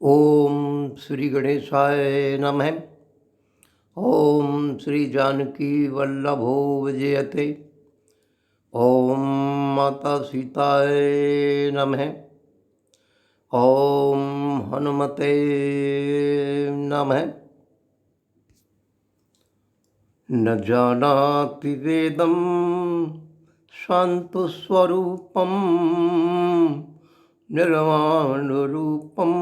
ओम श्री गणेशाय नमः। ओम श्री जानकी वल्लभो विजयते। ओम माता सीताय नमः। ओम हनुमते नमः। न जानाति वेदं शान्तस्वरूपं निर्वाणरूपम्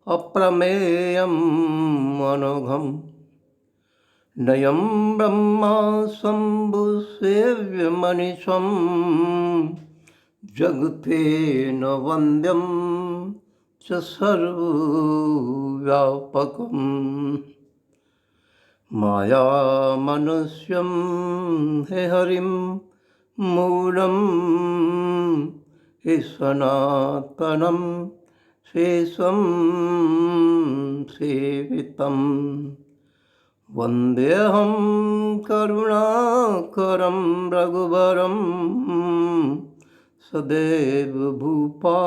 अप्रमेयम् अनघम् नयं ब्रह्मा शम्भुसेव्यमनिशं जगतेन वन्द्यं च सर्वव्यापकम् मायामनुष्यं हे हरिं मूलं हे सनातनं शेषं सेवितं वन्देऽहं करुणाकरं रघुवरं सदैव भूपालचूडामणिम्।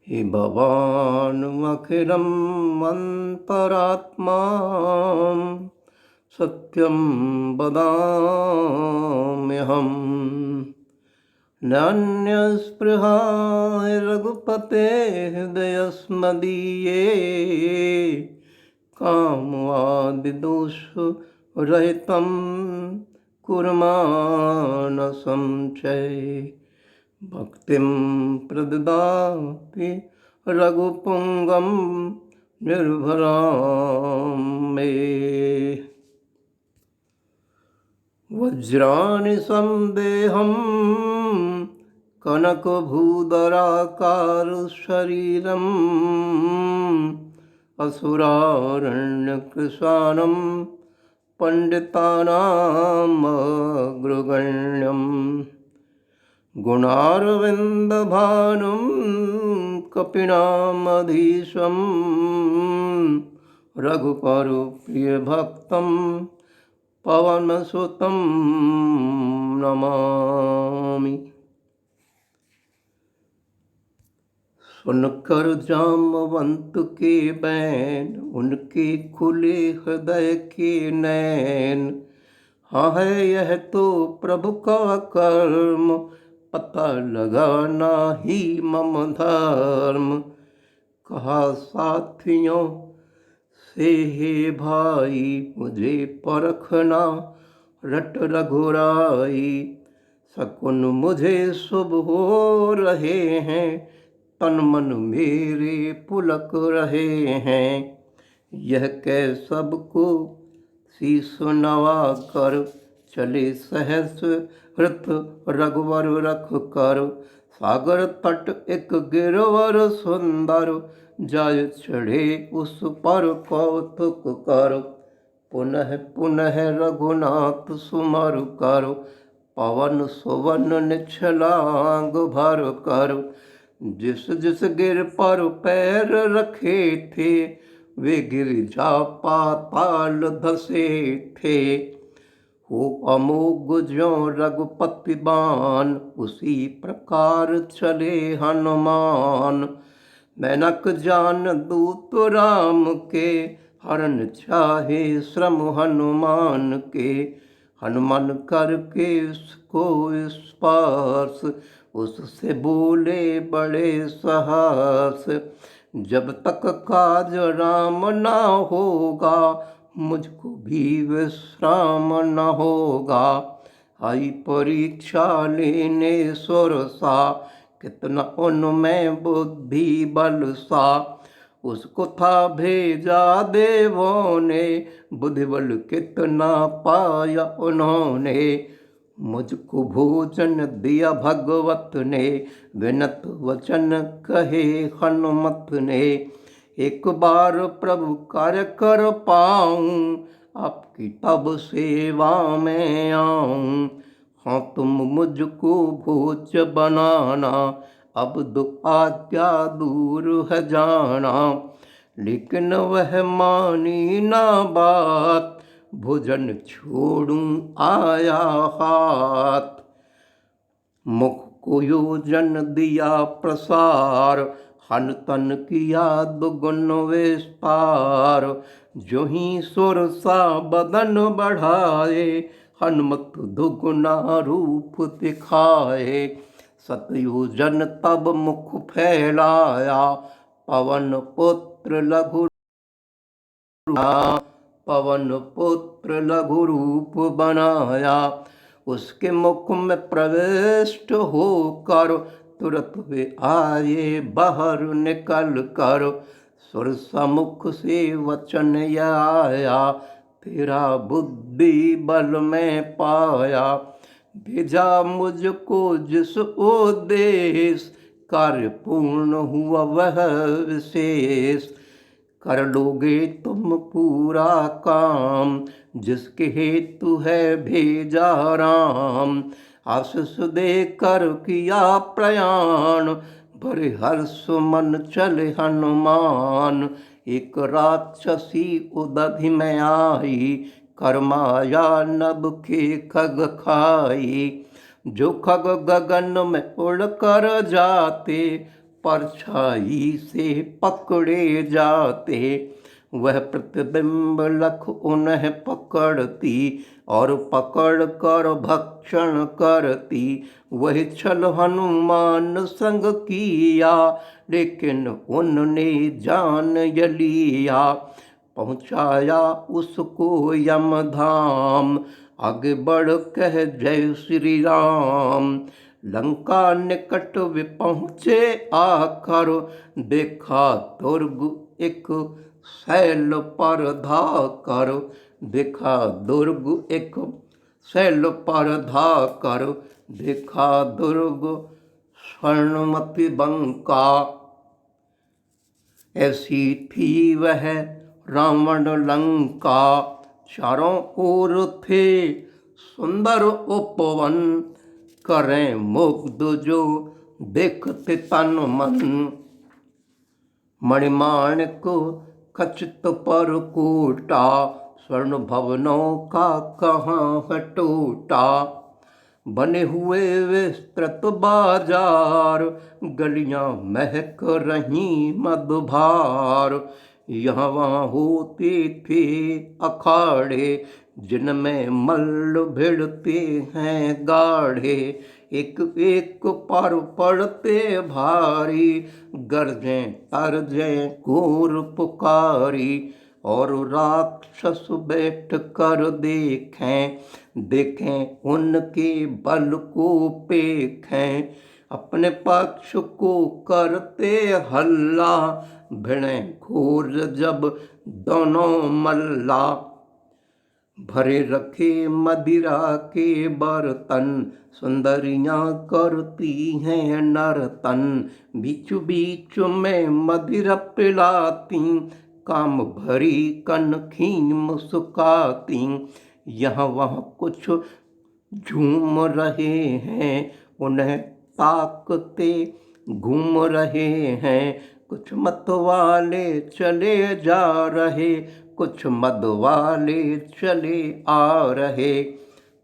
हे भवानुमखिलं अन्तरात्मा सत्यं वदाम्यहम् नान्यस्पृहा रघुपतेः दयस्मदीये कामवादिदोषरहितं कुर्मानसं चै भक्तिं प्रददाति रघुपुङ्गं निर्भरां मे। वज्राणि सन्देहं कनकभूधराकारशरीरम् असुरारण्यकृशानं पण्डितानामग्रगण्यम् गुणारविन्दभानुं कपिनामधीशं रघुपरप्रियभक्तं पवनसुतं नमामि। सुनकर जाम्बवंत के बैन उनके खुले हृदय के नैन। हाँ है यह तो प्रभु का कर्म पता लगाना ही मम धर्म। कहा साथियों से हे भाई मुझे परखना रट रघुराई। शकुन मुझे शुभ हो रहे हैं तन मन मेरे पुलक रहे हैं। यह कह सबको शीश नवा कर चले सहस हृत रघुवर रख कर। सागर तट एक गिरवर सुंदर जाय चढ़े उस पर कौतुक कर। पुनः पुनः रघुनाथ सुमर कर पवन सुवन निछलांग भर कर। जिस जिस गिर पर पैर रखे थे वे गिरिजा पाताल धसे थे। हो अमोघ ज्यों रघुपति बाण उसी प्रकार चले हनुमान। मैनक जान दूत राम के हरन चाहे श्रम हनुमान के। हनुमान करके उसको स्पर्श उससे बोले बड़े साहस। जब तक काज राम ना होगा मुझको भी विश्राम न होगा। आई परीक्षा लेने सुरसा कितना उनमें बुद्धि बल सा। उसको था भेजा देवों ने बुद्धि बल कितना पाया उन्होंने। मुझको भोजन दिया भगवत ने विनत वचन कहे हनुमत ने। एक बार प्रभु कार्य कर पाऊं आपकी तब सेवा में आऊं। हाँ तुम मुझको भोज बनाना अब दो आज्ञा दूर है जाना। लेकिन वह मानी ना बात भोजन छोड़ूं आया हाथ। मुख को योजन दिया प्रसार, हन तन किया दुगुन विस्तार। जो ही सुर सा बदन बढ़ाए, हनुमत दुगुना रूप दिखाए। सतयोजन तब मुख फैलाया, पवन पुत्र लघु पवन पुत्र लघु रूप बनाया। उसके मुख में प्रविष्ट होकर, तुरंत वे आए बाहर निकल कर। सुर समुख से वचन यह आया, तेरा बुद्धि बल में पाया। भेजा मुझको जिस उद्देश्य, कार्य पूर्ण हुआ वह विशेष। कर लोगे तुम पूरा काम, जिसके हेतु है भेजा राम। आशीष देकर किया प्रयाण, भरे हर्ष मन चले हनुमान। एक राक्षसी उदधि में आई, कर माया नभ के खग खाई। जो खग गगन में उड़ कर जाते, परछाई से पकड़े जाते। वह प्रतिबिंब लख उन्हें पकड़ती, और पकड़ कर भक्षण करती। वही छल हनुमान संग किया, लेकिन उनने जान य लिया। पहुँचाया उसको यमधाम, आगे बढ़ कह जय श्री राम। लंका निकट वे पहुँचे आकर, देखा दुर्ग एक शैल पर धाकर। देखा दुर्ग एक शैल पर धाकर, देखा दुर्ग स्वर्णमति बंका। ऐसी थी वह रावण लंका, चारों ओर थे सुंदर उपवन। करें मुग्ध जो देखते तन मन, मणिमाणिक खचित पर कोटा। स्वर्ण भवनों का कहाँ है टोटा, बने हुए विस्तृत बाजार। गलियां महक रही मधुभार, यहाँ वहाँ होते थे अखाड़े, जिनमें मल्ल भिड़ते हैं गाढ़े। एक एक पर पड़ते भारी, गरजें तरजें घोर पुकारी। और राक्षस बैठ कर देखें, देखें उनके बल को पेखें। अपने पक्ष को करते हल्ला, भिड़े घोर जब दोनों मल्ला। भरे रखे मदिरा के बर्तन, सुंदरियां करती हैं नर्तन। बीच बीच में मदिरा पिलाती, काम भरी कनखी मुस्काती। यहाँ वहाँ कुछ झूम रहे हैं, उन्हें ताकते घूम रहे हैं। कुछ मतवाले चले जा रहे, कुछ मद वाले चले आ रहे।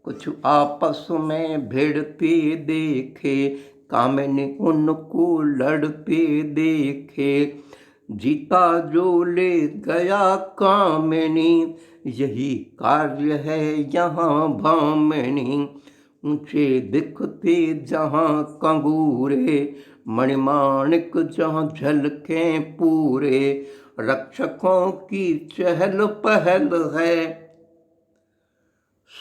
कुछ आपस में भिड़ते देखे, कामिनी उनको लड़ते देखे। जीता जो ले गया कामिनी, यही कार्य है यहाँ भामिनी। ऊंचे दिखते जहाँ कंगूरे, मणिमाणिक जहाँ झलके पूरे। रक्षकों की चहल पहल है,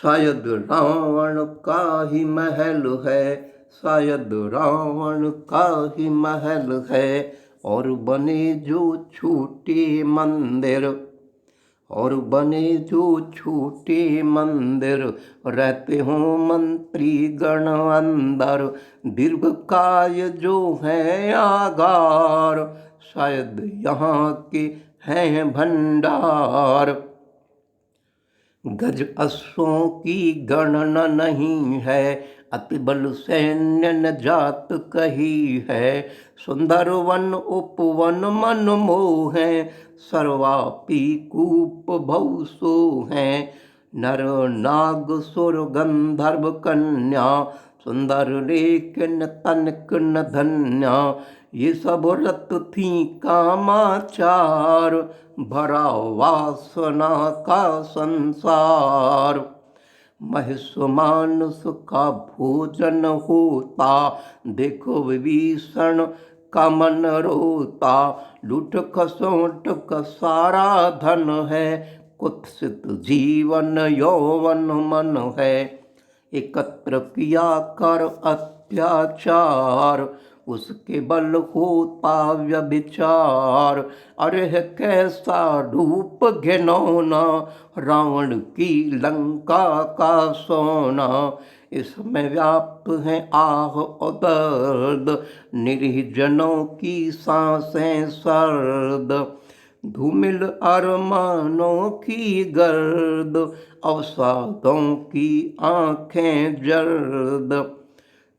शायद रावण का ही महल है। शायद रावण का ही महल है। और बने जो छोटे मंदिर, और बने जो छोटे मंदिर, रहते हो मंत्री गण अंदर। दीर्घकाय जो है आगार, शायद यहाँ के हैं भंडार। गज अश्वों की गणना नहीं है, अति बल सैन्य न जात कही है। सुंदर वन उपवन मन मोह है, सर्वापी कूप भौसो हैं। नर नाग सुर गंधर्व कन्या, सुंदर लेकिन तनिक न धन्या, ये सब रत थी कामाचार, भरा वासना का संसार। महिष मानुष का भोजन होता, देखो विभीषण का मन रोता। लूट खसोट का सारा धन है, कुत्सित जीवन यौवन मन है। एकत्र किया कर अत्याचार, उसके बल होता व्यभिचार। अरे कैसा रूप घिनौना, रावण की लंका का सोना। इसमें व्याप्त है आह और दर्द, निर्जनों की सांसें सर्द। धूमिल अरमानों की गर्द, अवसादों की आंखें जर्द।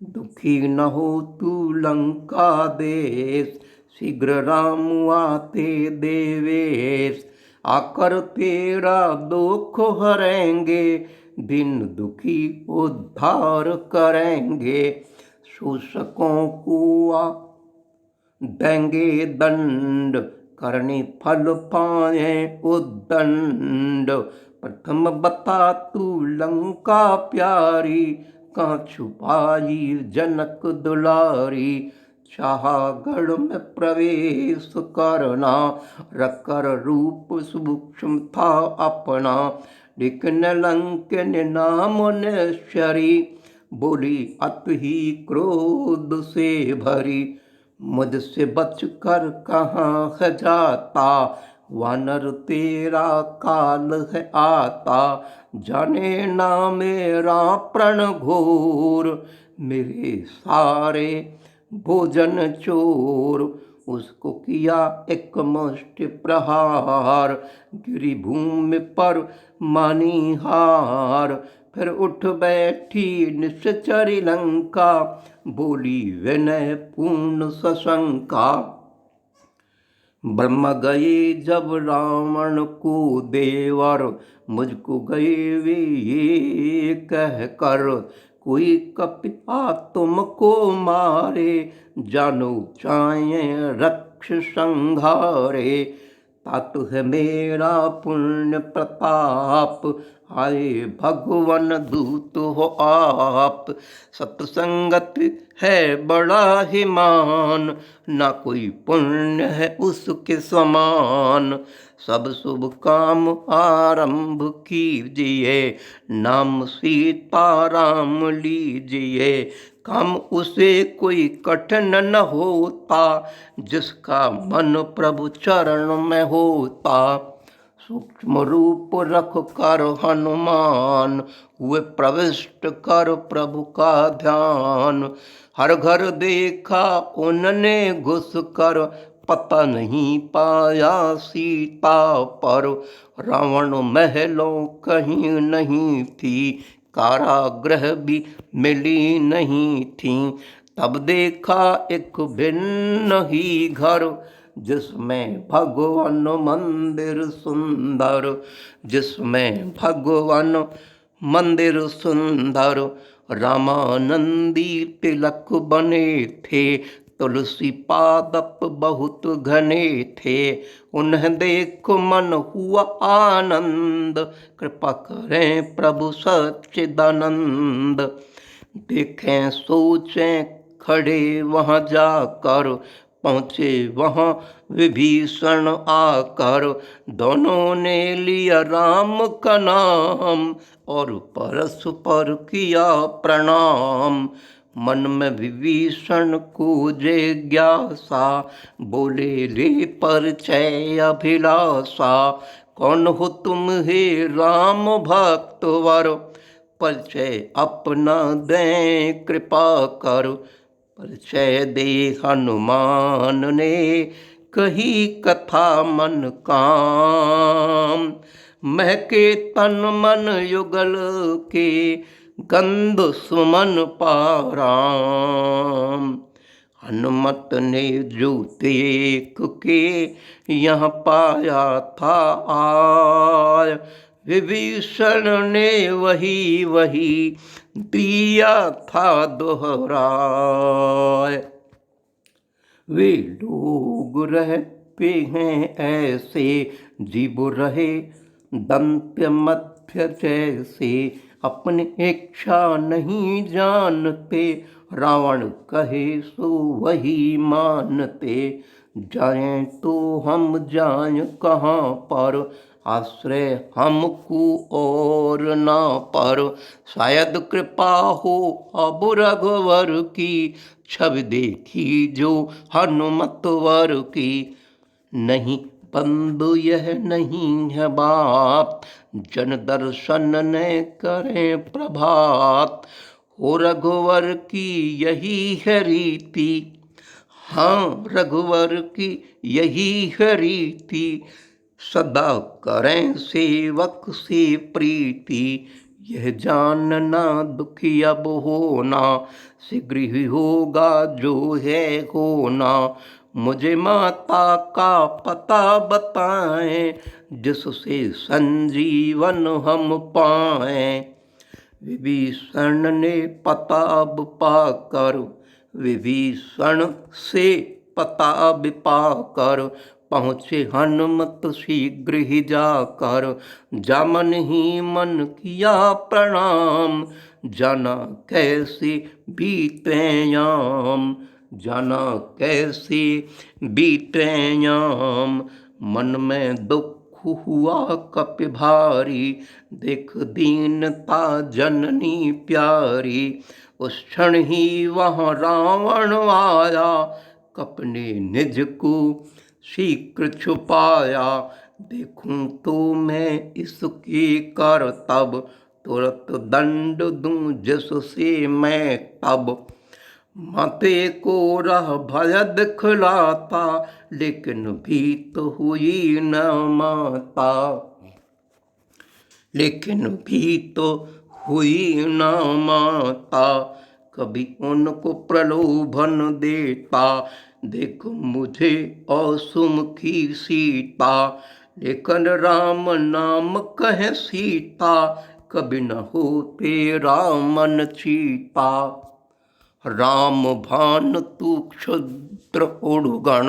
दुखी न हो तू लंका देश, शीघ्र राम आते देवेश। आकर तेरा दुख हरेंगे, दिन दुखी उद्धार करेंगे। शोषकों को देंगे दंड, करनी फल पाए उद्दंड। प्रथम बता तू लंका प्यारी, कहाँ छुपाई जनक दुलारी। चाहा गढ़ में प्रवेश करना, रकर रूप सूक्ष्म था अपना। लेकिन लंकन नाम नेश्वरी, बोली अति ही क्रोध से भरी। मुझसे बचकर कहाँ है जाता, वानर तेरा काल है आता। जाने ना मेरा प्रण घोर, मेरे सारे भोजन चोर। उसको किया एक मुष्टि प्रहार, गिरी भूमि पर मानी हार। फिर उठ बैठी निश्चरी लंका, बोली विनय पूर्ण सशंका। ब्रह्म गए जब रावण को देवर, मुझको गए वे ये कह कर। कोई कपिता तुमको मारे, जानो चाहे रक्ष संहारे। तातु है मेरा पुण्य प्रताप, आए भगवन दूत हो आप। सत्संगत है बड़ा ही मान, ना कोई पुण्य है उसके समान। सब शुभ काम आरंभ कीजिए, नाम सीताराम लीजिए। काम उसे कोई कठिन न होता, जिसका मन प्रभु चरण में होता। सूक्ष्म रूप रख कर हनुमान, हुए प्रविष्ट कर प्रभु का ध्यान। हर घर देखा उनने घुस कर, पता नहीं पाया सीता पर। रावण महलों कहीं नहीं थी, कारागृह भी मिली नहीं थी। तब देखा एक भिन्न ही घर, जिसमें भगवान मंदिर सुंदर। जिसमें भगवान मंदिर सुंदर, रामानंदी तिलक बने थे। तुलसी पादप बहुत घने थे, उन्हें देख मन हुआ आनंद। कृपा करें प्रभु सच्चिदानंद। देखें सोचें खड़े वहाँ जाकर, पहुँचे वहाँ विभीषण आकर। दोनों ने लिया राम का नाम, और परस्पर किया प्रणाम। मन में विभीषण को जिज्ञासा, बोले ले परिचय अभिलाषा। कौन हो तुम हे राम भक्त वर, परिचय अपना दें कृपा कर। परिचय दे हनुमान ने, कही कथा मन काम। महके तन मन युगल के, गंध सुमन पाराम। हनुमत ने जो देख के, यहाँ पाया था आय। विभीषण ने वही वही दिया था दोहराए। वे लोग रहते हैं ऐसे जीव रहे दंत्य मध्य जैसे, अपनी इच्छा नहीं जानते, रावण कहे सो वही मानते। जाएं तो हम जाएं कहाँ पर, आश्रय हमको और ना पर, शायद कृपा हो अब रघुवर की, छवि देखी जो हनुमतवर की। नहीं बंधु यह नहीं है बात, जन दर्शन न करें प्रभात, हो रघुवर की यही है रीति, हाँ रघुवर की यही है रीति, सदा करें सेवक से प्रीति। यह जानना दुखी अब होना, शीघ्र ही होगा जो है होना। मुझे माता का पता बताएं, जिससे संजीवन हम पाएं। विभीषण ने पता अब पाकर, विभीषण से पता अब पाकर, पहुँचे हनुमत शीघ्र ही जाकर। जामन ही मन किया प्रणाम, जाना कैसे बीते याम, जाना कैसे बीते याम। मन में दुख हुआ कपि भारी, देख दीनता जननी प्यारी। उस क्षण ही वहाँ रावण आया, कपि ने निज को शीघ्र छुपाया। देखूं तो मैं इसके करतब, तुरत दंड दूं जिससे मैं तब। माते को रह भय दिखलाता, लेकिन भीत हुई न माता, लेकिन भीत हुई न माता। कभी उनको प्रलोभन देता, देख मुझे असुमुखी सीता, लेकिन राम नाम कहे सीता, कभी न होते रामन चीता। राम भान तू क्षुद्र उड़गण,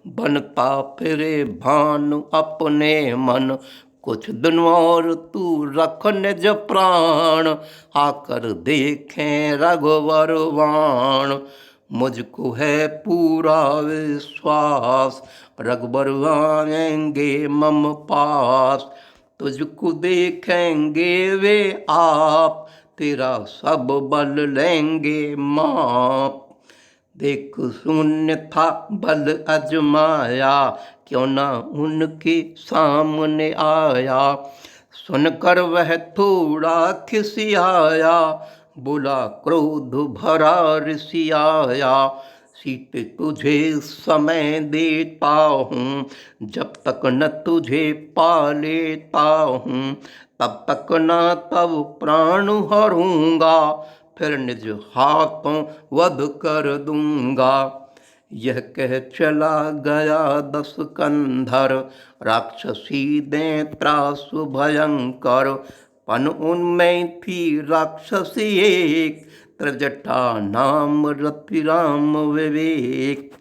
बनता फिरे भान अपने मन। कुछ दिन और तू रख निज प्राण, आकर देखें रघुवर वाण। मुझको है पूरा विश्वास, रघुवर आएंगे मम पास। तुझको देखेंगे वे आप, तेरा सब बल लेंगे माप। देख शून्य था बल अजमाया, क्यों ना उनके सामने आया। सुनकर वह थोड़ा खिसियाया, बोला क्रोध भरा ऋषियाया। सीते तुझे समय देता हूँ, जब तक न तुझे पा लेता हूँ, तब तक न तब प्राण हरूंगा, फिर निज हाथों वध कर दूंगा। यह कह चला गया दस कंधर, राक्षसी दे त्रासु भयंकर। पन उनमें थी राक्षसी एक, त्रिजटा नाम रति राम विवेक।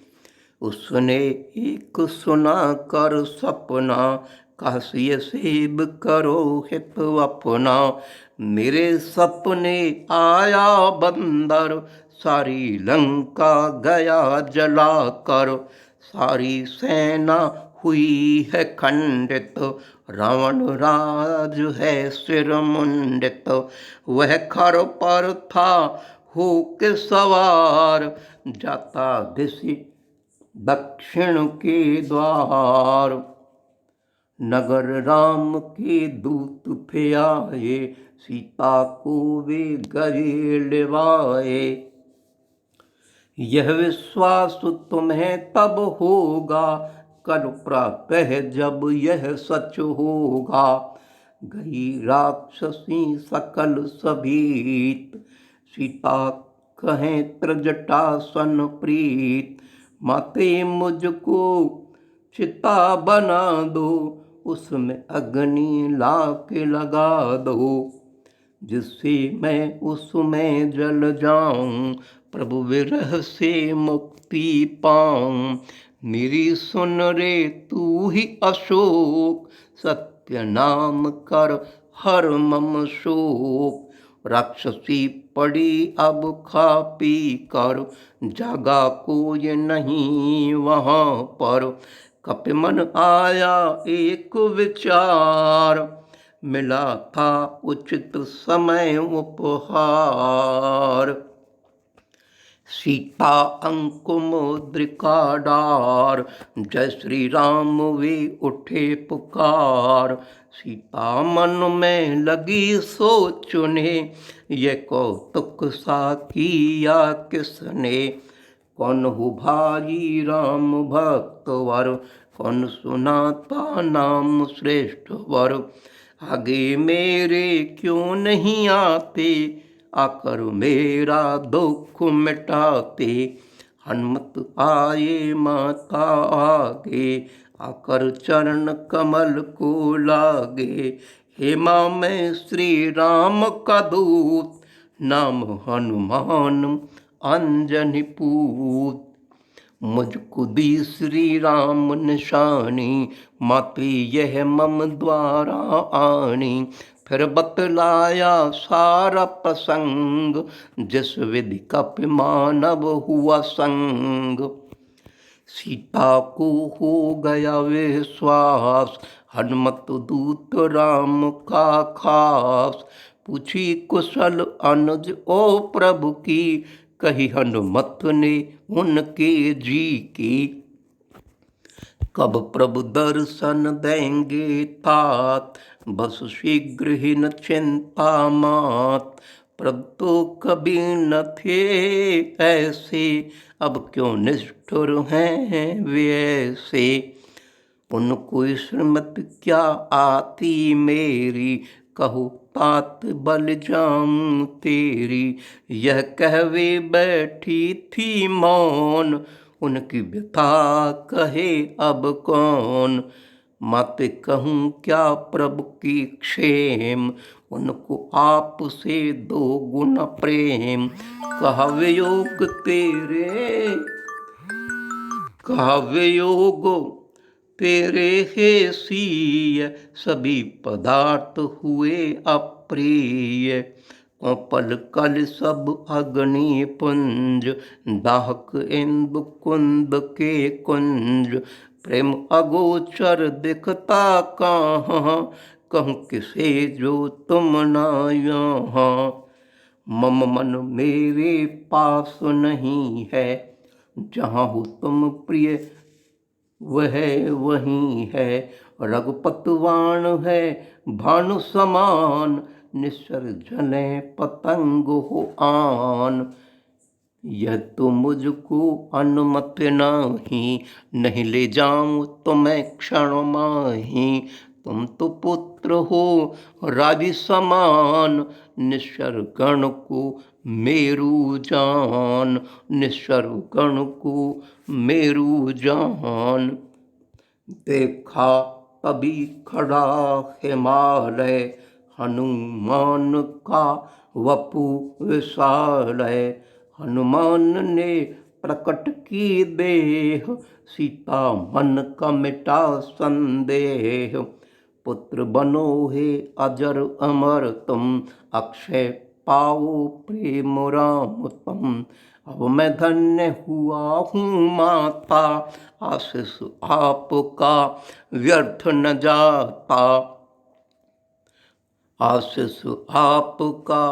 उसने एक सुना कर सपना, काशी सेब करो हित अपना। मेरे सपने आया बंदर, सारी लंका गया जला कर। सारी सेना हुई है खंडित, रावण राज है सिर मुंडित। वह खर पर था हो के सवार, जाता दिशि दक्षिण के द्वार। नगर राम के दूत थे आए, सीता को वे गए लिवाए। यह विश्वास तुम्हें तब होगा, कल प्रातः जब यह सच होगा। गई राक्षसी सकल सभीत, सीता कहें त्रिजटा सन प्रीत। माते मुझको चिता बना दो, उसमें अग्नि ला के लगा दो, जिससे मैं उसमें जल जाऊं, प्रभु विरह से मुक्ति पाऊं। मेरी सुन रे तू ही अशोक, सत्य नाम कर हर मम शोक। राक्षसी पड़ी अब खा पी कर, जागा कोई नहीं वहाँ पर। कपि मन आया एक विचार, मिला था उचित समय उपहार। सीता अंकुमुद्रिका डार, जय श्री राम वे उठे पुकार। सीता मन में लगी सोचने, ये कौतुक सा किया किसने। कौन हो भाई राम भक्त वर, कौन सुनाता नाम श्रेष्ठ वर। आगे मेरे क्यों नहीं आते, आकर मेरा दुख मिटाते। हनुमत आए माता आगे, आकर चरण कमल को लागे। हे माँ मैं श्री राम का दूत, नाम हनुमान अंजनी पूत। मुझको दी श्री राम निशानी, माते यह मम द्वारा आनी। फिर बतलाया सारा प्रसंग, जिस विधि कपि मानव हुआ संग। सीता को हो गया विश्वास, हनुमत दूत राम का खास। पूछी कुशल अनुज ओ प्रभु की, कही हनुमत ने उनके जी की। कब प्रभु दर्शन देंगे तात, बस शीघ्र ही न चिंता मात। प्रभु तो कभी न थे ऐसे, अब क्यों निष्ठुर हैं वे ऐसे। उनको श्रीमत क्या आती मेरी, कहो तात बल जाऊं तेरी। यह कहवे बैठी थी मौन, उनकी व्यथा कहे अब कौन। माते कहूँ क्या प्रभु की क्षेम, उनको आप से दो गुना प्रेम। कहवे योग तेरे, कहवे योग तेरे हे सीय, सभी पदार्थ हुए अप्रिय। पल कल सब अग्नि पुंज, दाहक इंदु कुंद के कुंज। प्रेम अगोचर दिखता कहाँ, कहूँ किसे जो तुम ना यहाँ। मम मन मेरे पास नहीं है, जहाँ हो तुम प्रिय वह वहीं है। रघुपतवान है भानु समान, निसर्जन पतंग हो आन। यह तो मुझको अनुमत नहीं, नहीं ले जाऊं तो मैं क्षण माही। तुम तो पुत्र हो रावि समान, निश्चर गण को मेरु जान। निश्चर गण को मेरु जान। देखा तभी खड़ा हिमालय, हनुमान का वपु विशालय। हनुमान ने प्रकट की देह, सीता मन का मिटा संदेह। पुत्र बनो हे अजर अमर तुम, अक्षय पाओ प्रेम राम तुम। अब मैं धन्य हुआ हूँ माता, आशीष आपका व्यर्थ न जाता। आशीष आपका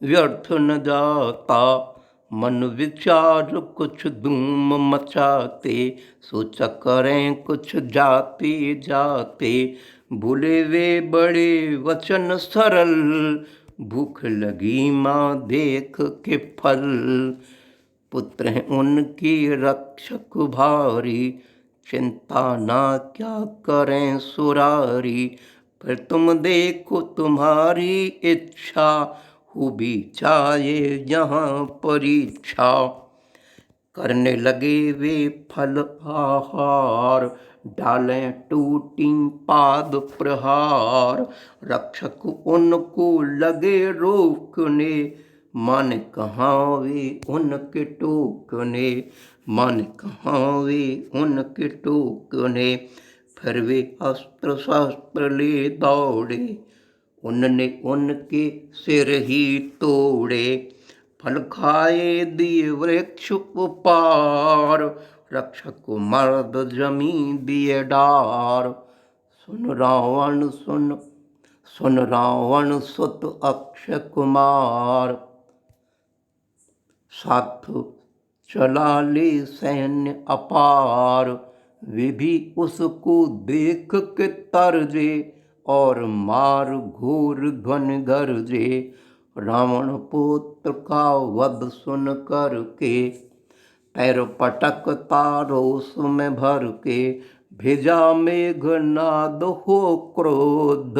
व्यर्थ न जाता। मन विचार कुछ धूम मचाते, सोचा करें कुछ जाते जाते। भूले वे बड़े वचन सरल, भूख लगी माँ देख के फल। पुत्र हैं उनकी रक्षक भारी, चिंता ना क्या करें सुरारी। फिर तुम देखो तुम्हारी इच्छा, हो भी जाए यहाँ परीक्षा। करने लगे वे फल आहार, डालें टूटी पाद प्रहार, रक्षक उनको लगे रोकने, मन कहाँ वे उनके टोकने, मन कहाँ वे उनके टोकने। फिर वे अस्त्र शस्त्र ले दौड़े, उनने उनके सिर ही तोड़े। फल खाए दिए वृक्ष उपार, रक्षक मर्द जमीन दिए डार। सुन रावण सुन, सुन रावण सुत अक्षय कुमार, साथ चला ले सैन्य अपार। वे भी उसको देख के तरजे, और मार घोर ध्वनि गरजे। रावण पुत्र का वध सुन कर के, पैर पटकता रोष में भर के। भेजा मेघनाद हो क्रोध,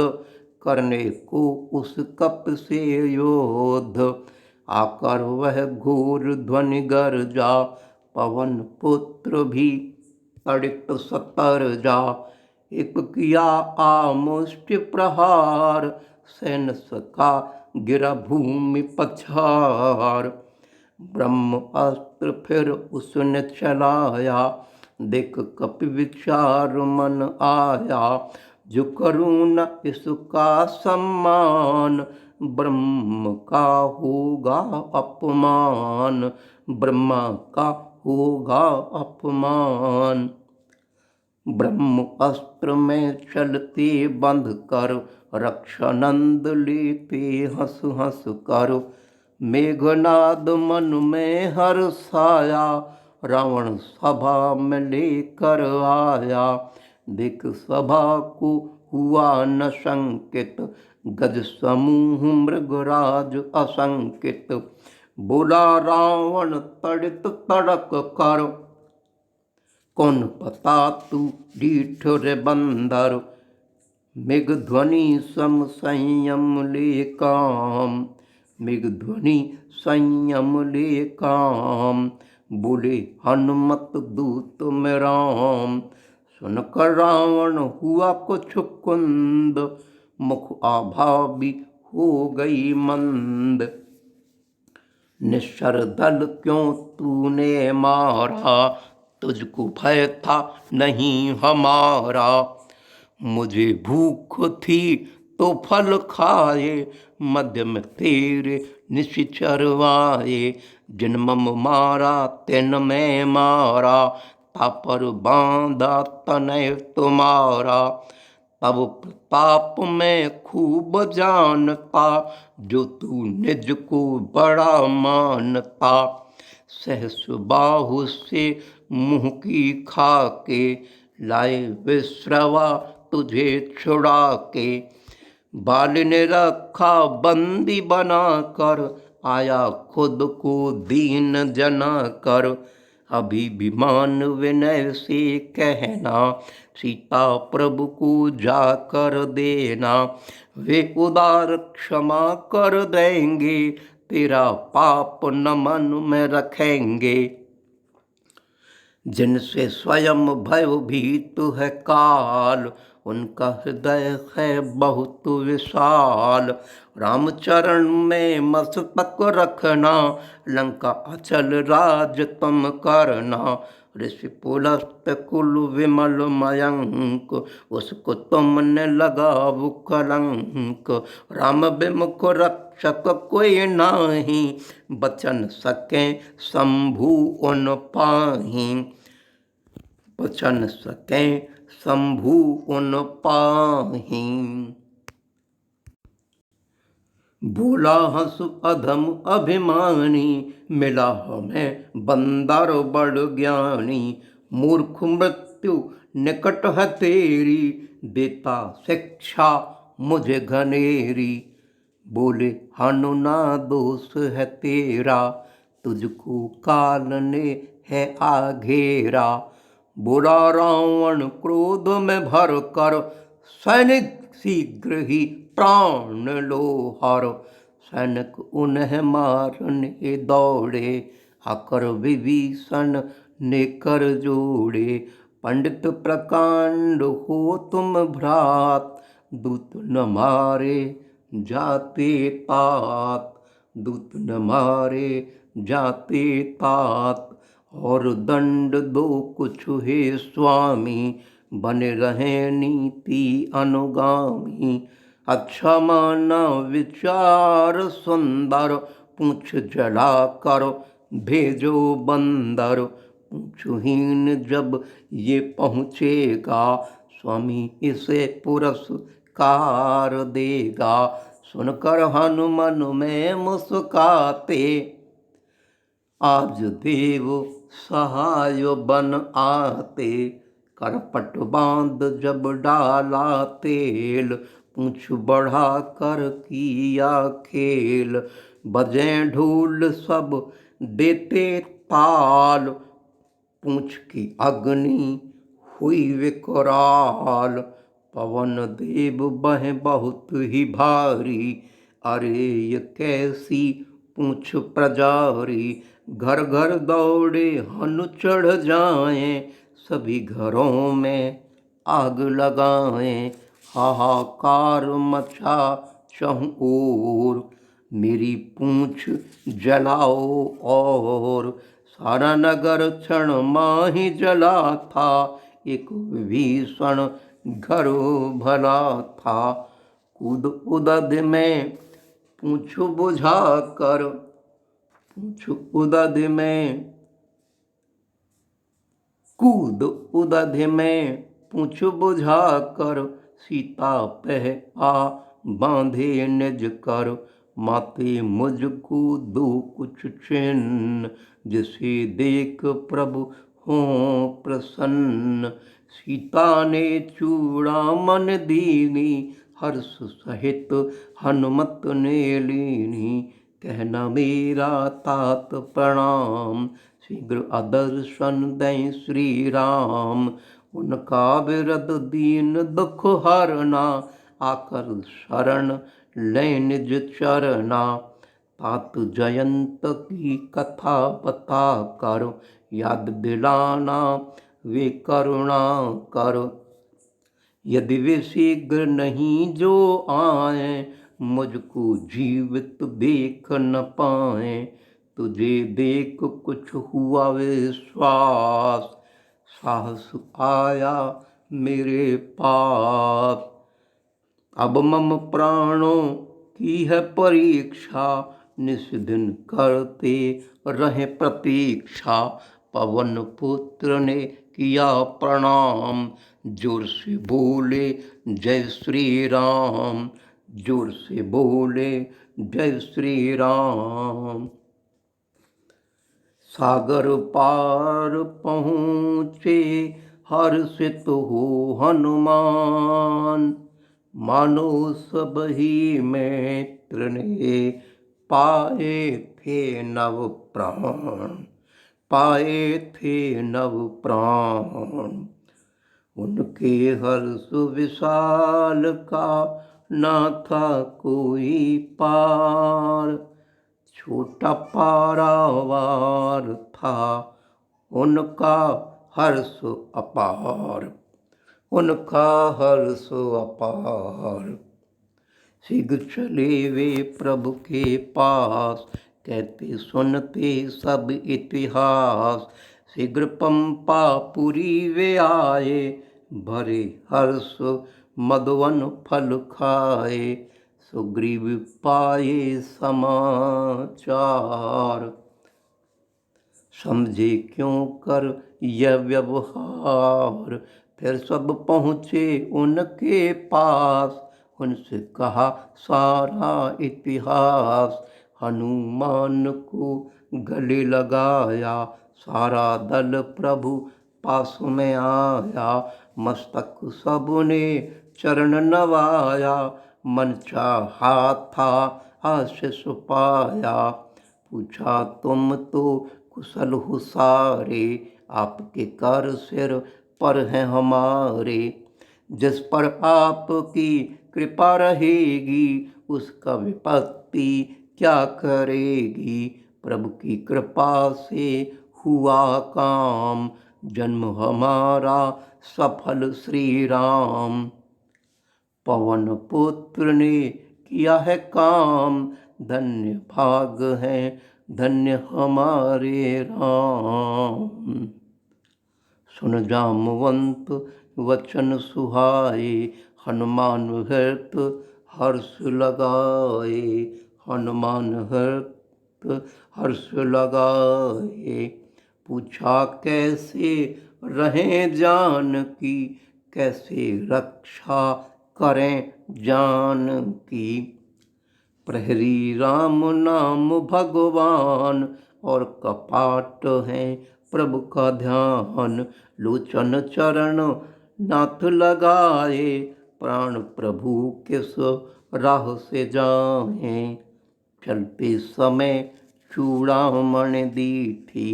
करने को उस कप से योद्ध। आकर वह घोर ध्वनि गरजा, पवन पुत्र भी तड़ित सतर जा। एक किया आमुष्टि प्रहार, सैन सका गिरा भूमि पछार। ब्रह्म अस्त्र फिर उसने चलाया, देख कपि विचार मन आया। जो करूँ न इसका सम्मान, ब्रह्म का होगा अपमान, ब्रह्मा का होगा अपमान। ब्रह्म अस्त्र में चलते बंध कर, रक्षानंद लेते हंस हंस कर। मेघनाद मन में हर्षाया, रावण सभा में लेकर आया। देख सभा को हुआ न शंकित, गज समूह मृगराज असंकित। बोला रावण तड़ित तड़क कर, कौन पता तू डीठ रे बंदर। मृग ध्वनि सम संयम ले काम, मृग ध्वनि संयम ले काम। बोले हनुमत दूत में राम, सुनकर रावण हुआ कुछ कुंद। मुख आभा भी हो गई मंद। निश्चर दल क्यों तूने मारा, तुझको भय था नहीं हमारा। मुझे भूख थी तो फल खाए, मध्य में तेरे निश्चर आए। जिन मम मारा तिन मैं मारा, तापर बांधा तनय तुम्हारा। तब प्रताप में खूब जानता, जो तू निज को बड़ा मानता। सहस बाहु से मुँह की खाके, लाए विश्रवा तुझे छुड़ा के। बाल ने रखा बंदी बना कर, आया खुद को दीन जना कर। अभिमान विनय से कहना, सीता प्रभु को जाकर देना। वे उदार क्षमा कर देंगे, तेरा पाप न मन में रखेंगे। जिनसे स्वयं भयभीत है काल, उनका हृदय है बहुत विशाल। रामचरण में मस्तक रखना, लंका अचल राज तुम करना। ऋषि पुलस्त कुल विमल मयंक, उसको तुमने लगाव कलंक। राम विमुख रक्षक कोई नाही, बचन सके शंभु उन पाही। बचन सके शंभु उन पाही। बोला हंस अधम अभिमानी, मिला हमें बंदर बड़ ज्ञानी। मूर्ख मृत्यु निकट है तेरी, देता शिक्षा मुझे घनेरी। बोले हनु ना दोष है तेरा, तुझको काल ने है आघेरा। बोला रावण क्रोध में भर कर, सैनिक शीघ्र ही प्राण लो हर। सैनिक उन्हें मारने दौड़े, आकर विभीषण ने कर जोड़े। पंडित प्रकांड हो तुम भ्रात, दूत न मारे जाते तात, दूत न मारे जाते तात। और दंड दो कुछ हे स्वामी, बने रहे नीति अनुगामी। अच्छा माना विचार सुंदर, पूछ जला कर भेजो बंदर। पूछहीन जब ये पहुँचेगा, स्वामी इसे पुरस्कार देगा। सुनकर हनुमान में मुस्काते, आज देव सहाय बन आते। करपट बांध जब डाला तेल, पूछ बढ़ा कर किया खेल। बजे ढोल सब देते ताल, पूछ की अग्नि हुई विकराल। पवन देव बहे बहुत ही भारी, अरे ये कैसी पूछ प्रजारी। घर घर दौड़े हनु चढ़ जाएं, सभी घरों में आग लगाएं। हाहाकार मचा चहुं ओर, मेरी पूंछ जलाओ और। सारा नगर क्षण माही जला था, एक भीषण घर भला था। कूद उदद में पूंछ बुझा कर, पूंछ उदद में कूद उदध में पूंछ बुझा कर। सीता पह आ बांधे निज कर, माते मुझको दो कुछ चिन्ह। जिसे देख प्रभु हों प्रसन्न। सीता ने चूड़ामन दीनी, हर्ष सहित हनुमत ने लीनी। कहना मेरा तात प्रणाम, शीघ्र अदर्शन दें श्री राम। उनका विरद दीन दुख हरना, आकर शरण ले निज चरना। तात जयंत की कथा बता कर, याद दिलाना वे करुणा कर। यदि वे शीघ्र नहीं जो आए, मुझको जीवित देख न पाए। तुझे देख कुछ हुआ विश्वास, साहस आया मेरे पास। अब मम प्राणों की है परीक्षा, निस दिन करते रहे प्रतीक्षा। पवन पुत्र ने किया प्रणाम, जोर से बोले जय श्री राम। जोर से बोले जय श्री राम। सागर पार पहुँचे हर्षित हो हनुमान। मानो सब ही मित्र ने पाए थे नव प्राण, पाए थे नव प्राण। उनके हर्ष विशाल का ना था कोई पार। छोटा पारावार था उनका हर्ष अपार, उनका हर्ष अपार। शीघ्र चले वे प्रभु के पास, कहते सुनते सब इतिहास। शीघ्र पंपापुरी वे आए, भरे हर्ष मधुवन फल खाए। सुग्रीव पाए समाचार, समझे क्यों कर यह व्यवहार। फिर सब पहुँचे उनके पास, उनसे कहा सारा इतिहास। हनुमान को गले लगाया, सारा दल प्रभु पास में आया। मस्तक सबने चरण नवाया, मन चाहा था आशीष पाया। पूछा तुम तो कुशल हो सारे, आपके कर सिर पर हैं हमारे। जिस पर आपकी कृपा रहेगी, उसका विपत्ति क्या करेगी। प्रभु की कृपा से हुआ काम, जन्म हमारा सफल श्री राम। पवन पुत्र ने किया है काम, धन्य भाग है धन्य हमारे राम। सुन जामवंत वचन सुहाए, हनुमान हृत हर्ष लगाए। हनुमान हृत हर्ष लगाए। पूछा कैसे रहें जानकी, कैसे रक्षा करें जानकी। प्रहरी राम नाम भगवान, और कपाट है प्रभु का ध्यान। लोचन चरण नाथ लगाए, प्राण प्रभु किस राह से जाए। चलते समय चूड़ामणि दी थी,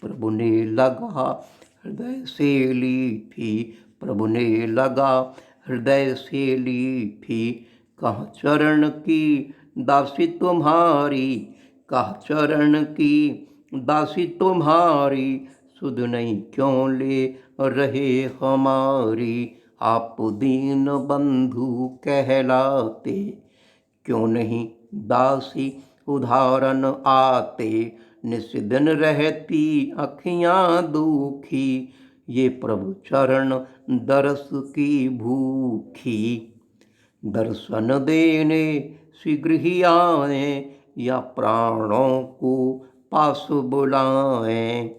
प्रभु ने लगा हृदय से ली थी। प्रभु ने लगा हृदय से ली थी। कहाँ चरण की दासी तुम्हारी, कहाँ चरण की दासी तुम्हारी। सुध नहीं क्यों ले रहे हमारी। आप दीन बंधु कहलाते, क्यों नहीं दासी उदाहरण आते। निस दिन रहती अखियाँ दुखी, ये प्रभु चरण दरस की भूखी। दर्शन देने शीघ्र ही आए, या प्राणों को पास बुलाएं।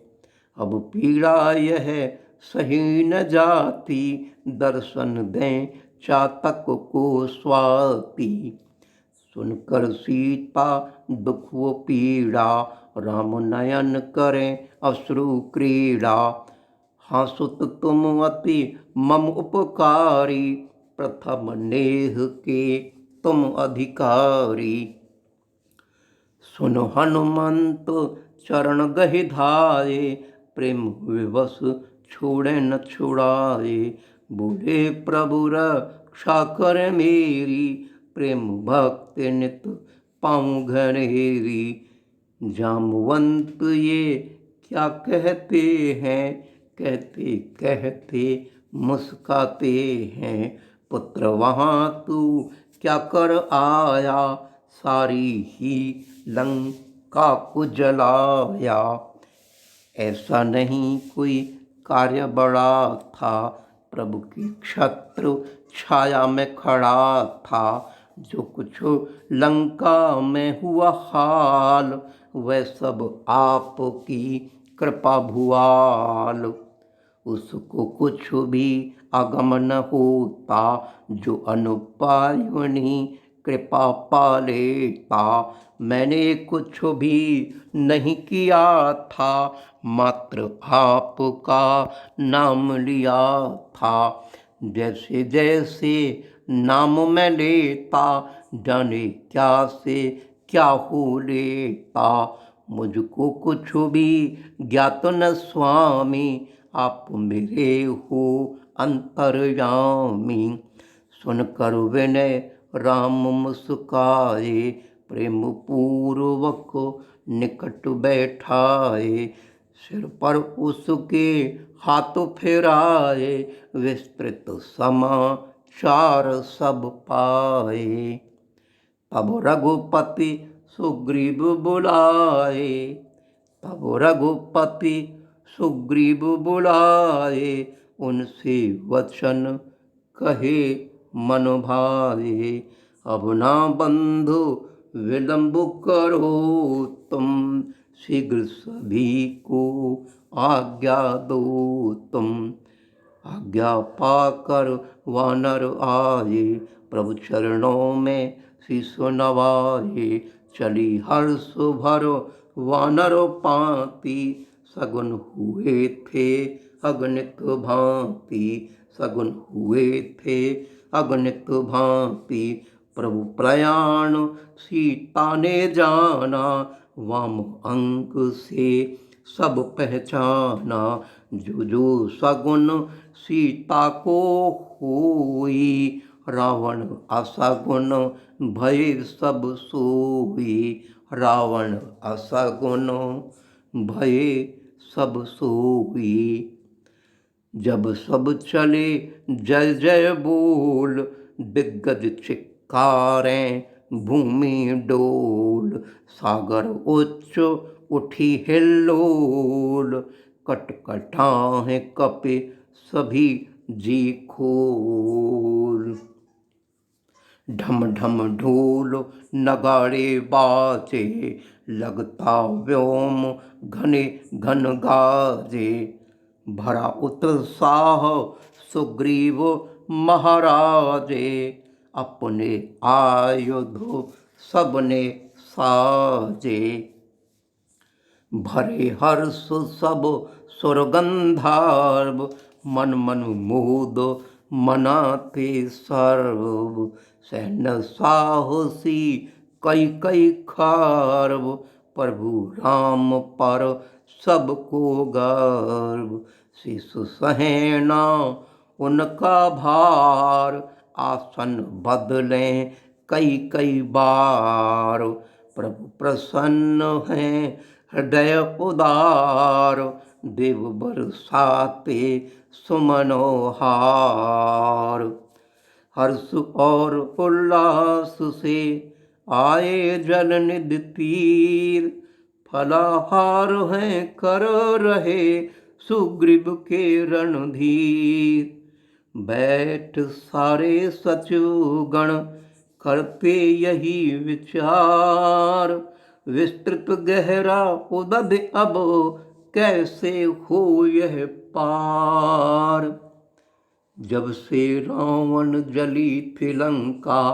अब पीड़ा यह सही न जाती, दर्शन दें चातक को स्वाति। सुनकर सीता दुख वो पीड़ा, राम नयन करें अश्रु क्रीड़ा। हाँ सुत तुम अति मम उपकारी, प्रथम नेह के तुम अधिकारी। सुनो हनुमंत चरण गहि धाये, प्रेम विवश छोड़े न छुड़ाए। बोले प्रभु रक्षा कर मेरी, प्रेम भक्ति नित पाऊँ घनेरी। जामवंत ये क्या कहते हैं, कहते कहते मुस्काते हैं। पुत्र वहाँ तू क्या कर आया, सारी ही लंका को जलाया। ऐसा नहीं कोई कार्य बड़ा था, प्रभु की छत्र छाया में खड़ा था। जो कुछ लंका में हुआ हाल, वह सब आपकी कृपा भुआल। उसको कुछ भी आगम न होता, जो अनुपायुनी कृपा पा लेता। मैंने कुछ भी नहीं किया था, मात्र आपका नाम लिया था। जैसे जैसे नाम मैं लेता, जाने क्या से क्या हो लेता। मुझको कुछ भी ज्ञात न स्वामी, आप मेरे हो अंतर्यामी। सुनकर विनय राम मुस्काए, प्रेम पूर्वक निकट बैठाए। सिर पर उसके हाथ फिराए, विस्तृत समाचार सब पाए। तब रघुपति सुग्रीव बुलाए, तब रघुपति सुग्रीव बुलाए। उनसे वचन कहे मन भाए। अब ना बंधु विलंब करो तुम, शीघ्र सभी को आज्ञा दो तुम। आज्ञा पाकर वानर आए, प्रभु चरणों में शीश नवाए। चली हर्ष भर वानर पाती, सगुन हुए थे अगणित भांति। सगुन हुए थे अगणित भांति। प्रभु प्रयाण सीता ने जाना, वाम अंक से सब पहचाना। जो जो सगुन सीता को होई, रावण असगुन भय सब सोई। रावण असगुन भय सब सोई। जब सब चले जय जय बोल, दिग्गज चिक्कारें भूमि डोल, सागर उच्च उठी हिल्लोल, कटकटाहें कपे सभी जी खोल। ढम ढम ढोल नगाड़े बाजे, लगता व्योम घने घन गाजे, भरा उत्साह सुग्रीव महाराजे, अपने आयुध सबने साजे। भरे हर्ष सब सुरगंधार्व, मन मन मोद मनाते सर्व, सैन्य साहसी कई कई खार्व, प्रभु राम पर सबको गर्व, शिशु सहेना उनका भार, आसन बदलें कई कई बार, प्रभु प्रसन्न हैं हृदय उदार, देव बरसाते सुमनोहार। हर्ष और उल्लास से आए जल निधि तीर, फलाहार हैं कर रहे सुग्रीव के रणधीर। बैठ सारे सचिव गण करते यही विचार, विस्तृत गहरा उदध अब कैसे हो यह पार। जब से रावण जली थी लंका,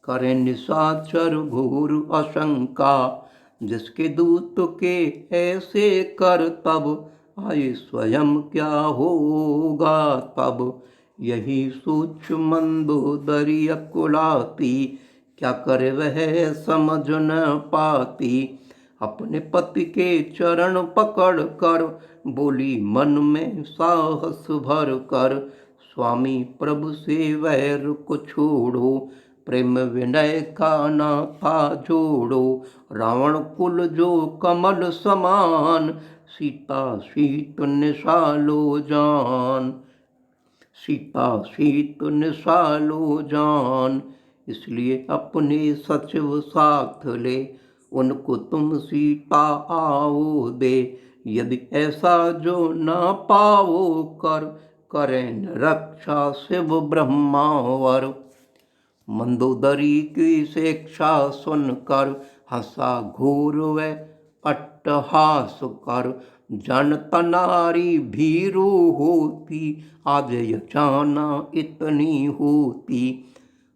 करे निशाचर घोर आशंका, जिसके दूत के ऐसे कर तब, आए स्वयं क्या होगा तब। यही सोच मंदोदरी अकुलाती, क्या करे वह समझ न पाती। अपने पति के चरण पकड़ कर, बोली मन में साहस भर कर, स्वामी प्रभु से वैर को छोड़ो, प्रेम विनय का नाता जोड़ो। रावण कुल जो कमल समान, सीता शीत निशालो जान, सीता शीत निशालो जान। इसलिए अपने सचिव साथ ले, उनको तुम सीता आओ दे। यदि ऐसा जो न पाओ कर, करें रक्षा शिव ब्रह्मावर। मंदोदरी की शिक्षा सुनकर, हंसा घोर व अट्टहास कर। जानता नारी भीरु होती, आज यह जाना इतनी होती।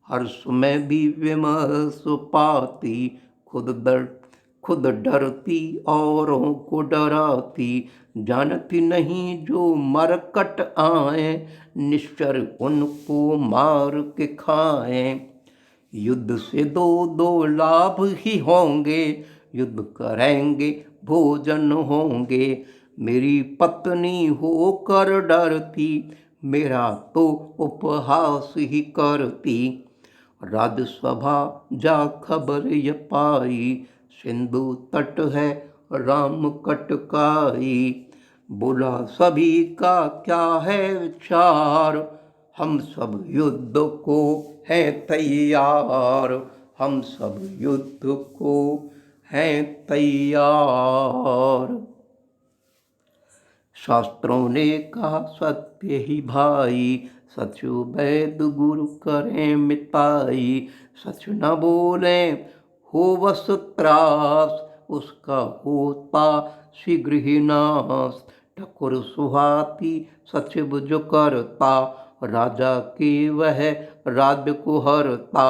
हर्ष में भी विमर्श पाती, खुद डरती औरों को डराती। जानती नहीं जो मरकट आए, निश्चर उनको मार के खाएं। युद्ध से दो दो लाभ ही होंगे, युद्ध करेंगे भोजन होंगे। मेरी पत्नी होकर डरती, मेरा तो उपहास ही करती। राजसभा जा खबर ये पाई, सिंधु तट है राम कटकाई। बोला सभी का क्या है विचार, हम सब युद्ध को हैं तैयार, हम सब युद्ध को हैं तैयार। शास्त्रों ने कहा सत्य ही भाई, सचु वैद गुरु करें मिताई। सच न बोले हो वस त्रास, उसका होता शीघ्र ही नाश। ठकुर सुहाती सचिव जो करता, राजा के वह राज्य को हरता।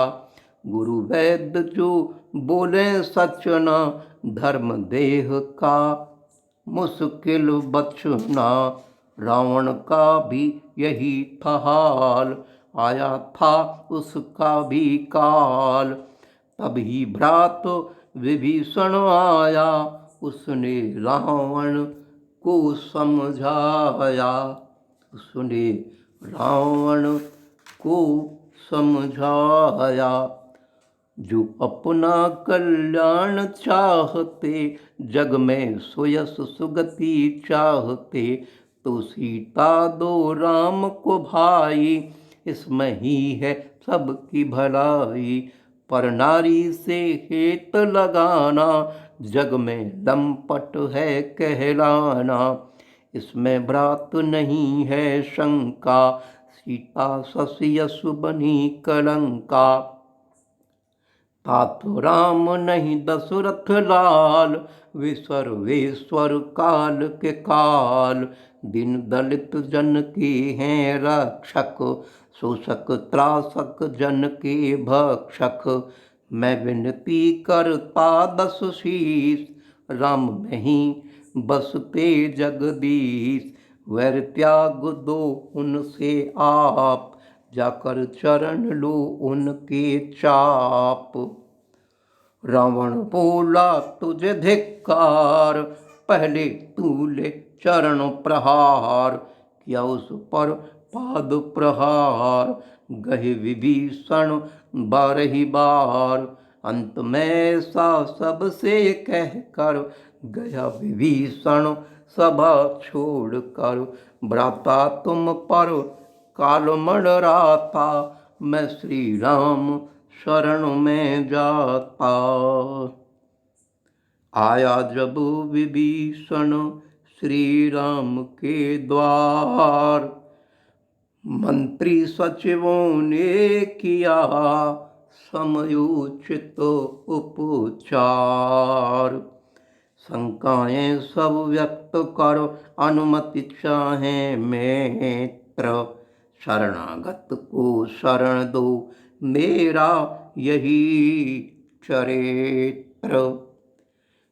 गुरु वैद जो बोले सच न, धर्म देह का मुश्किल बचना। रावण का भी यही था हाल, आया था उसका भी काल। तभी भ्रात विभीषण आया, उसने रावण को समझाया, उसने रावण को समझाया। जो अपना कल्याण चाहते, जग में सुयस सुगति चाहते, तो सीता दो राम को भाई, इसमें ही है सबकी भलाई। पर नारी से हेत लगाना, जग में लंपट है कहलाना। इसमें भ्रात नहीं है शंका, सीता सस यस बनी कलंका। तातो राम नहीं दशरथ लाल, वे सर्वेश्वर काल के काल। दिन दलित जन के हैं रक्षक, शोषक त्रासक जन के भक्षक। मैं विनती करता दस शीस, राम में ही बसते जगदीश। वैर त्याग दो उनसे आप, जाकर चरण लो उनके चाप। रावण बोला तुझे धिक्कार, पहले तू ले चरण प्रहार। किया उस पर पाद प्रहार, गहे विभीषण बारही बार। अंत में ऐसा सबसे कह कर, गया विभीषण सभा छोड़ कर। भ्राता तुम पर काल मंडराता, मैं श्री राम शरण में जाता। आया जब विभीषण श्री राम के द्वार, मंत्री सचिवों ने किया समयोचित उपचार। शंकाएं सब व्यक्त कर, अनुमति चाहें मित्र। शरणागत को शरण दो, मेरा यही चरित्र।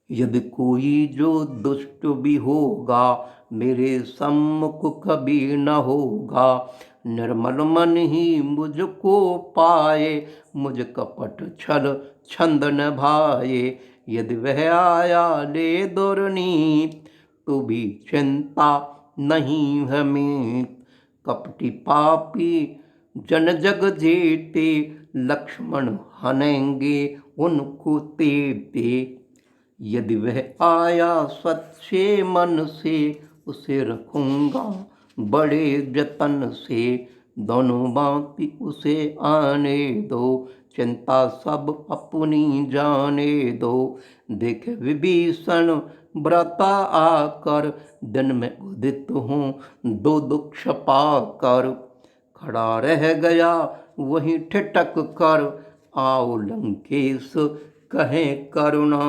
यदि कोई जो दुष्ट भी होगा, मेरे सम्मुख कभी न होगा। निर्मल मन ही मुझको पाए, मुझ कपट छल छंद न भाए। यदि वह आया ले दुर्नीत, तो भी चिंता नहीं हमें। कपटी पापी जन जग जेते, लक्ष्मण हनेंगे उनको तेते। यदि वह आया सच्चे मन से, उसे रखूंगा बड़े जतन से। दोनों बाती उसे आने दो, चिंता सब अपनी जाने दो। देख विभीषण व्रता आकर, दिन में उदित हूँ दो दुख पाकर। खड़ा रह गया वहीं ठिठक कर, आओ लंकेश कहें करुणा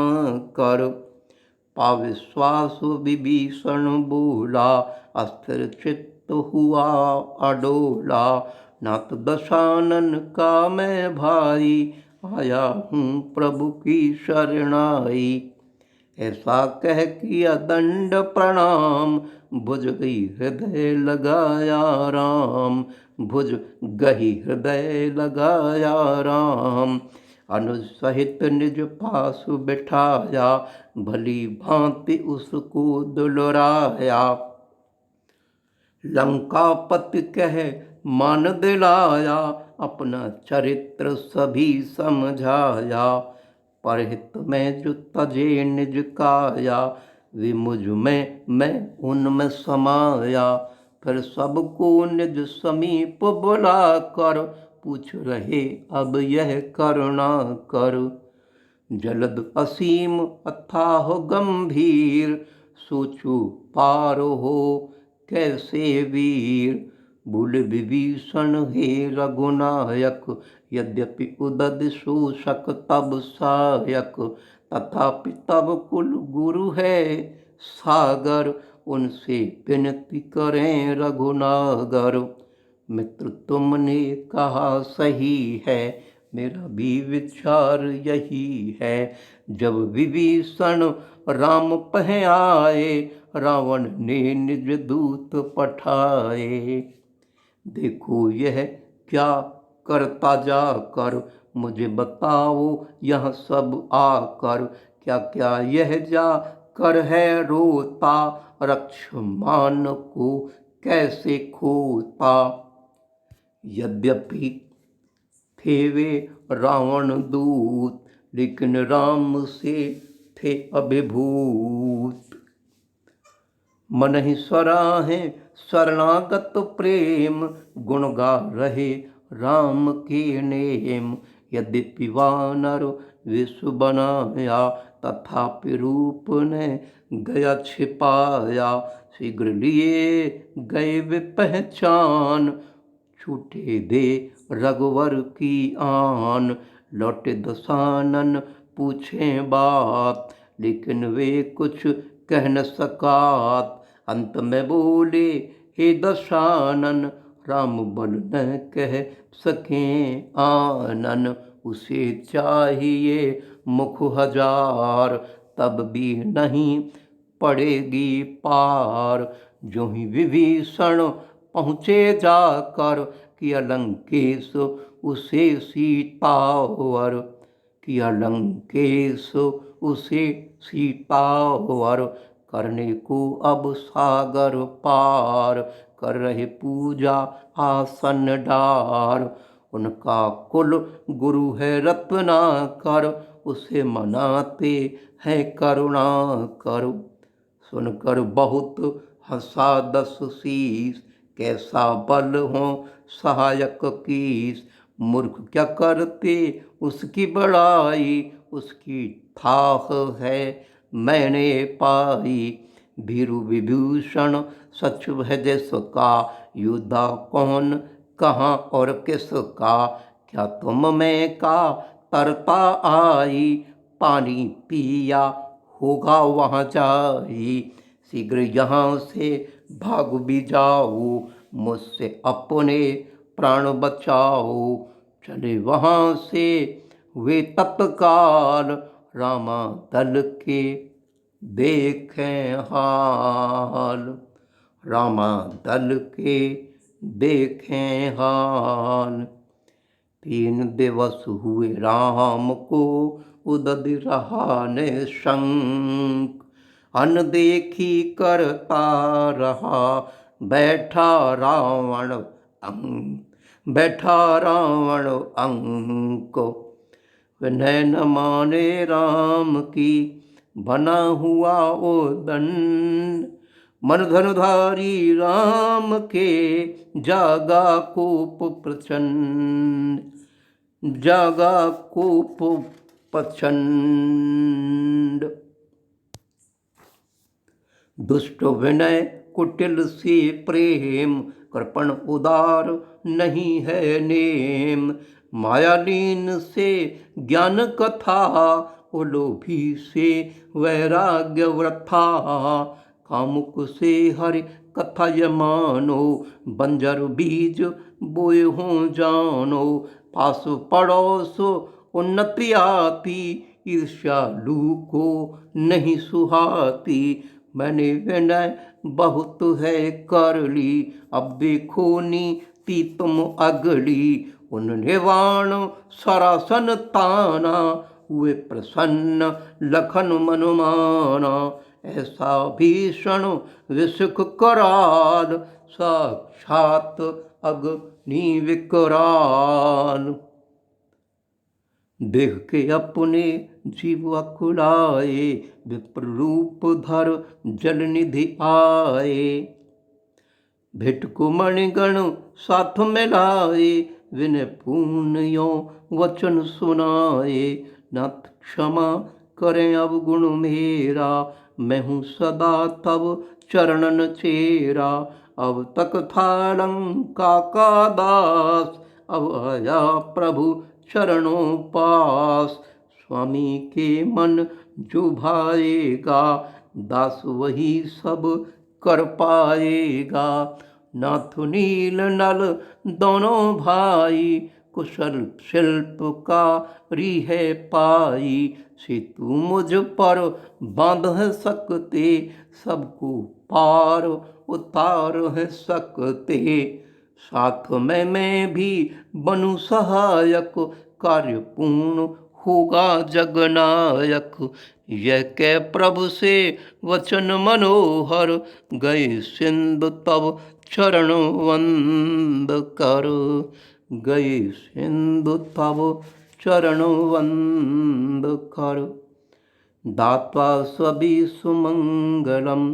कर। पाविश्वास विभीषण बोला, अस्थिर चित्त हुआ अडोला। नाथ दशानन का मैं भाई, आया हूँ प्रभु की शरणाई। ऐसा कह किया दंड प्रणाम, भुज गई हृदय लगाया राम। भुज गही हृदय लगाया राम। अनुज सहित निज पास बिठाया, भली भांति उसको दुलराया। लंकापति कह मान दिलाया, अपना चरित्र सभी समझाया। परहित में जो तजे निज काया, वे मुझ में मैं उनमें समाया। फिर सबको निज समीप बुला कर, पूछ रहे अब यह करुणा कर। जलद असीम अथाह गंभीर, सोचो पार हो कैसे वीर। बोले विभीषण हे रघुनायक, यद्यपि उदद शोषक तब सहायक। तथापि तब कुल गुरु है सागर, उनसे विनती करें रघुनागर। मित्र तुमने कहा सही है, मेरा भी विचार यही है। जब विभीषण राम पह आए, रावण ने निज दूत पठाए। देखो यह क्या करता जाकर, मुझे बताओ यह सब आकर। क्या क्या यह जा कर है रोता, रक्षमान को कैसे खोता। यद्यपि थे वे रावण दूत, लेकिन राम से थे अभिभूत। मन ही सराहे शरणागत प्रेम, गुण गा रहे राम के नेम। यद्यपि वानर विश्व बनाया, तथापि रूप ने गया छिपाया। शीघ्र लिए गए वे पहचान, छूटे दे रघुवर की आन। लौटे दशानन पूछे बात, लेकिन वे कुछ कह न सकात। अंत में बोले हे दशानन, राम बल न कह सकें आनन। उसे चाहिए मुख हजार, तब भी नहीं पड़ेगी पार। जो ही विभीषण पहुँचे जाकर, किया लंकेश उसे सीतावर। किया लंकेश उसे सीतावर। करने को अब सागर पार, कर रहे पूजा आसन डार। उनका कुल गुरु है रत्नाकर, उसे मनाते हैं करुणा कर। सुनकर बहुत हंसा दस शीस, कैसा बल हो सहायक कीस। मूर्ख क्या करते उसकी बड़ाई, उसकी थाह है मैंने पाई। भीरु विभूषण सच है जिसका, युद्धा कौन कहाँ और किसका। क्या तुम में का तरता आई, पानी पिया होगा वहाँ जाई। शीघ्र यहाँ से भाग भी जाओ, मुझसे अपने प्राण बचाओ। चले वहाँ से वे तत्काल, रामा दल के देखें हाल। रामा दल के देखें हाल। 3 दिवस हुए राम को, उदधि रहा निशंक। अन्न देखी करता रहा, बैठा रावण अंक। विनय न माने राम की, बना हुआ ओ दंड। मन धनुधारी राम के, जागा कोप प्रचंड। जागा कोप प्रचंड। दुष्ट विनय कुटिल से प्रेम, कृपण उदार नहीं है नेम। मायालीन से ज्ञान कथा, उलोभी से वैराग्य वृथा। कामुक से हरि कथा ये मानो, बंजर बीज बोए हों जानो। पास पड़ोस उन्नति आती, ईर्ष्यालु को नहीं सुहाती। मैंने विनय बहुत है कर ली, अब देखो नीति तुम अगली। उन्होंने वाण सरासन ताना, हुए प्रसन्न लखन मन माना। ऐसा भीषण विसुख कराल, साक्षात अग्नि विकराल। देख के अपने जीव अकुलाए, विप्र रूप धर जल निधि आए। भिटकु मणिगण साथ मिलाए, विनय पूर्ण यो वचन सुनाए। नाथ क्षमा करें अवगुण मेरा, मैं हूँ सदा तब चरणन चेरा। अब तक था लंका का दास, अब आया प्रभु चरणों पास। स्वामी के मन जो भाएगा, दास वही सब कर पाएगा। नाथ नील नल दोनों भाई, कुशल शिल्पकारी है पाई। सेतु मुझ पर बांध सकते, सबको पार उतार है सकते। साथ में मैं भी बनूं सहायक, कार्य पूर्ण होगा जगनायक। यह कह प्रभु से वचन मनोहर, गए सिंधु तब चरण वंद कर। गए सिंधु तब चरण वंद कर। दाता सभी सुमंगलम,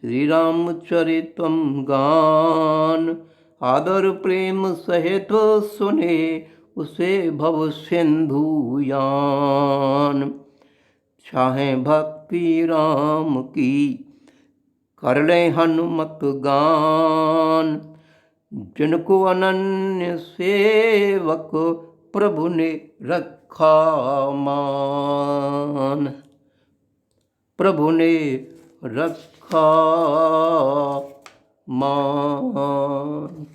श्री रामचरितम गान। आदर प्रेम सहित सुने उसे भव सिंधु यान। चाहे भक्ति राम की कर ले हनुमत गान। जिनको अनन्य सेवक प्रभु ने रखा मान। प्रभु ने रखा मान।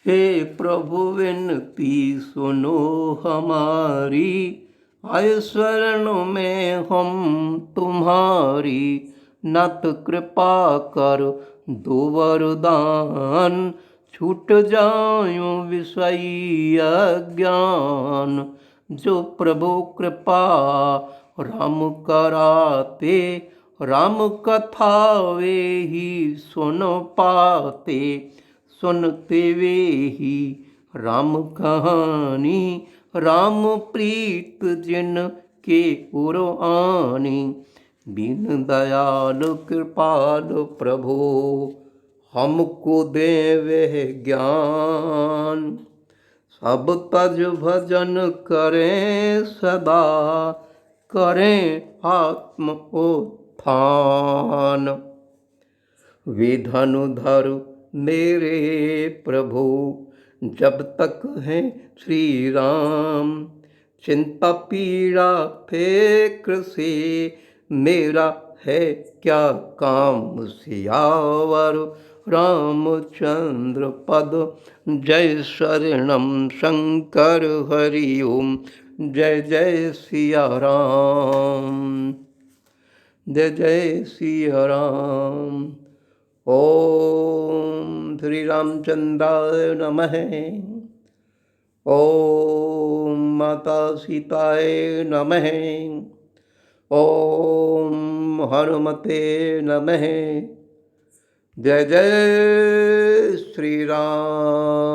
हे प्रभु विनती सुनो हमारी, आए शरण में हम तुम्हारी। नत कृपा कर दो वरदान, छूट जायो विषय अज्ञान। जो प्रभु कृपा राम कराते, राम कथा वे ही सुन पाते। सुनते वे ही राम कहानी, राम प्रीत जिन के उर आनी। बिन दयाल कृपाल प्रभु, हमको दे वह ज्ञान। सब तज भजन करें सदा, करें आत्म उत्थान। वे धनुधर मेरे प्रभु, जब तक हैं श्री राम। चिंता पीड़ा फिक्र से मेरा है क्या काम। सियावर रामचंद्र पद, जय शरणम शंकर हरि ओम। जय जय सिया राम, जय जय सिया राम। ओम श्री रामचंद्राय नमः। ओम माता सीताय नमः। ओम हनुमते नमः। जय जय श्री राम।